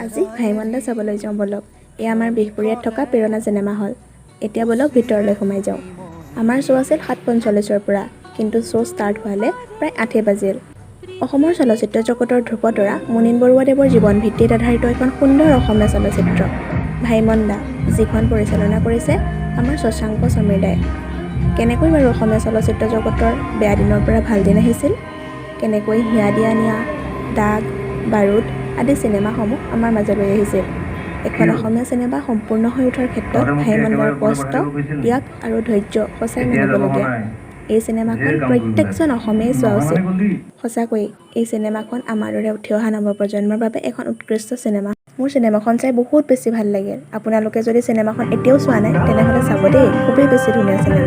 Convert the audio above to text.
আজি ভাইমন দা চাবলৈ যাওঁ বলক। এয়া আমাৰ বিহপুৰীয়াত থকা প্ৰেৰণা চিনেমা হল। এতিয়া বলক ভিতৰলৈ সোমাই যাওঁ। আমাৰ শ্ব' আছিল 7:45 পৰা, কিন্তু শ্ব' ষ্টাৰ্ট হোৱালে প্ৰায় 8 বাজিল। অসমৰ চলচ্চিত্ৰ জগতৰ ধ্ৰুপতৰা মুনীন বৰুৱাদেৱৰ জীৱন ভিত্তিত আধাৰিত এখন সুন্দৰ অসমীয়া চলচ্চিত্ৰ ভাইমন দা, যিখন পৰিচালনা কৰিছে আমাৰ শশাংক সমীৰদাই। কেনেকৈ বাৰু অসমীয়া চলচ্চিত্ৰ জগতৰ বেয়া দিনৰ পৰা ভাল দিন আহিছিল, কেনেকৈ হিয়া দিয়া নিয়া, দাগ, বাৰুদ আদি চিনেমাসমূহ আমাৰ মাজলৈ আহিছিল। এখন অসমীয়া চিনেমা সম্পূৰ্ণ হৈ উঠাৰ ক্ষেত্ৰত ভাইমন দাৰ কষ্ট, ত্যাগ আৰু ধৈৰ্য সঁচাই মানিবলগীয়া। এই চিনেমাখন প্ৰত্যেকজন অসমীয়াই চোৱা উচিত। সঁচাকৈ এই চিনেমাখন আমাৰ দৰে উঠি অহা নৱপ্ৰজন্মৰ বাবে এখন উৎকৃষ্ট চিনেমা। মোৰ চিনেমাখন চাই বহুত বেছি ভাল লাগিল। আপোনালোকে যদি চিনেমাখন এতিয়াও চোৱা নাই তেনেহ'লে চাব দেই, খুবেই বেছি ধুনীয়া চিনেমা।